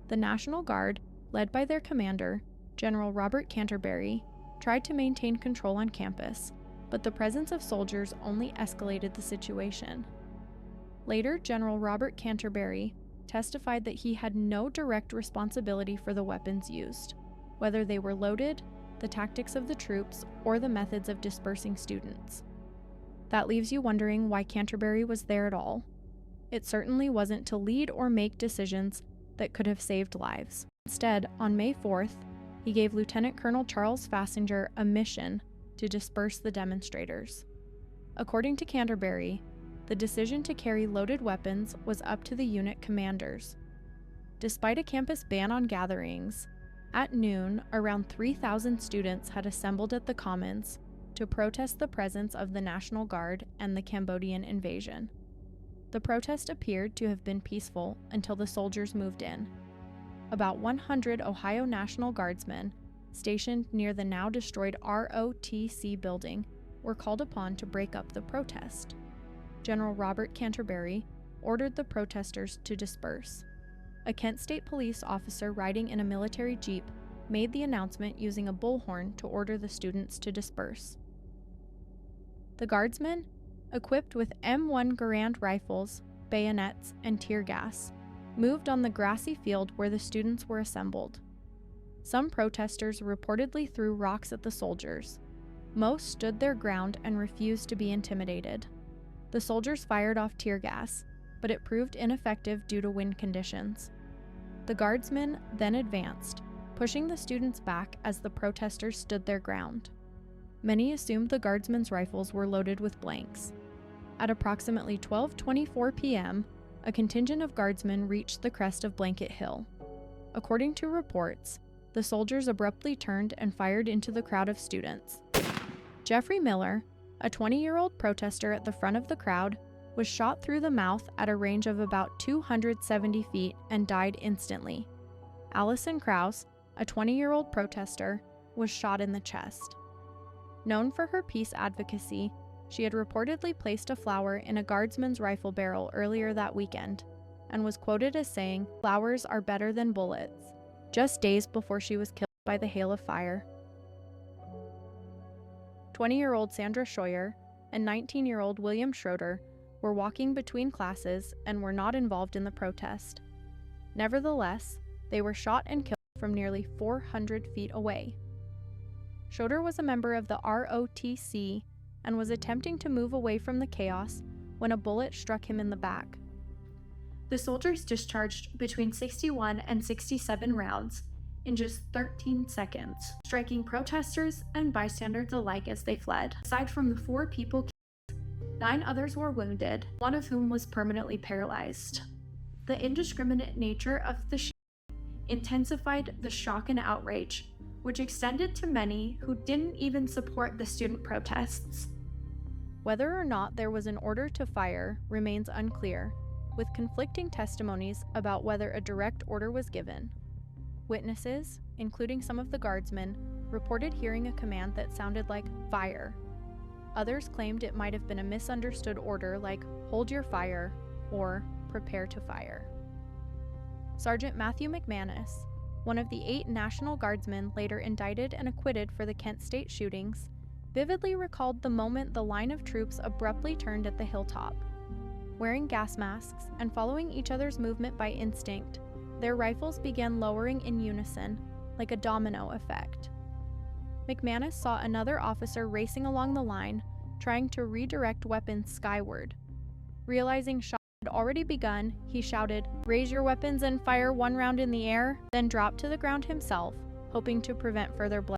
The National Guard, led by their commander, General Robert Canterbury, tried to maintain control on campus, but the presence of soldiers only escalated the situation. Later, General Robert Canterbury testified that he had no direct responsibility for the weapons used, whether they were loaded, the tactics of the troops, or the methods of dispersing students. That leaves you wondering why Canterbury was there at all. It certainly wasn't to lead or make decisions that could have saved lives. Instead, on May 4th, he gave Lieutenant Colonel Charles Fassinger a mission to disperse the demonstrators. According to Canterbury, the decision to carry loaded weapons was up to the unit commanders. Despite a campus ban on gatherings, at noon, around 3,000 students had assembled at the Commons to protest the presence of the National Guard and the Cambodian invasion. The protest appeared to have been peaceful until the soldiers moved in. About 100 Ohio National Guardsmen, stationed near the now destroyed ROTC building, were called upon to break up the protest. General Robert Canterbury ordered the protesters to disperse. A Kent State police officer riding in a military jeep made the announcement using a bullhorn to order the students to disperse. The guardsmen, equipped with M1 Garand rifles, bayonets, and tear gas, moved on the grassy field where the students were assembled. Some protesters reportedly threw rocks at the soldiers. Most stood their ground and refused to be intimidated. The soldiers fired off tear gas, but it proved ineffective due to wind conditions. The guardsmen then advanced, pushing the students back as the protesters stood their ground. Many assumed the guardsmen's rifles were loaded with blanks. At approximately 12:24 p.m., a contingent of guardsmen reached the crest of Blanket Hill. According to reports, the soldiers abruptly turned and fired into the crowd of students. Jeffrey Miller, a 20-year-old protester at the front of the crowd, was shot through the mouth at a range of about 270 feet and died instantly. Allison Krause, a 20-year-old protester, was shot in the chest. Known for her peace advocacy, she had reportedly placed a flower in a guardsman's rifle barrel earlier that weekend, and was quoted as saying, "Flowers are better than bullets," just days before she was killed by the hail of fire. 20-year-old Sandra Scheuer and 19-year-old William Schroeder were walking between classes and were not involved in the protest. Nevertheless, they were shot and killed from nearly 400 feet away. Schroeder was a member of the ROTC and was attempting to move away from the chaos when a bullet struck him in the back. The soldiers discharged between 61 and 67 rounds in just 13 seconds, striking protesters and bystanders alike as they fled. Aside from the 4 people killed, 9 others were wounded, one of whom was permanently paralyzed. The indiscriminate nature of the shooting intensified the shock and outrage, which extended to many who didn't even support the student protests. Whether or not there was an order to fire remains unclear, with conflicting testimonies about whether a direct order was given. Witnesses, including some of the guardsmen, reported hearing a command that sounded like "fire." Others claimed it might have been a misunderstood order like "hold your fire" or "prepare to fire." Sergeant Matthew McManus, one of the 8 National Guardsmen later indicted and acquitted for the Kent State shootings, vividly recalled the moment the line of troops abruptly turned at the hilltop. Wearing gas masks and following each other's movement by instinct, their rifles began lowering in unison, like a domino effect. McManus saw another officer racing along the line, trying to redirect weapons skyward. Realizing shots had already begun, he shouted, "Raise your weapons and fire 1 round in the air," then dropped to the ground himself, hoping to prevent further bloodshed.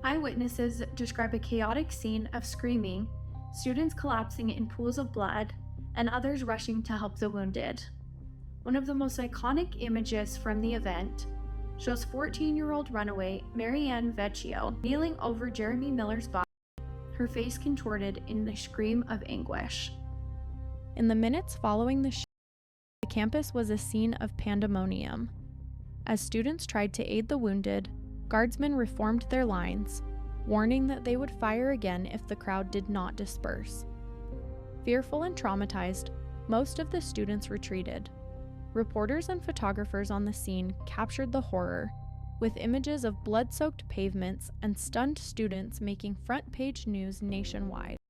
Eyewitnesses describe a chaotic scene of screaming, students collapsing in pools of blood, and others rushing to help the wounded. One of the most iconic images from the event shows 14-year-old runaway Marianne Vecchio kneeling over Jeremy Miller's body, her face contorted in a scream of anguish. In the minutes following the shooting, the campus was a scene of pandemonium. As students tried to aid the wounded, guardsmen reformed their lines, warning that they would fire again if the crowd did not disperse. Fearful and traumatized, most of the students retreated. Reporters and photographers on the scene captured the horror, with images of blood-soaked pavements and stunned students making front-page news nationwide.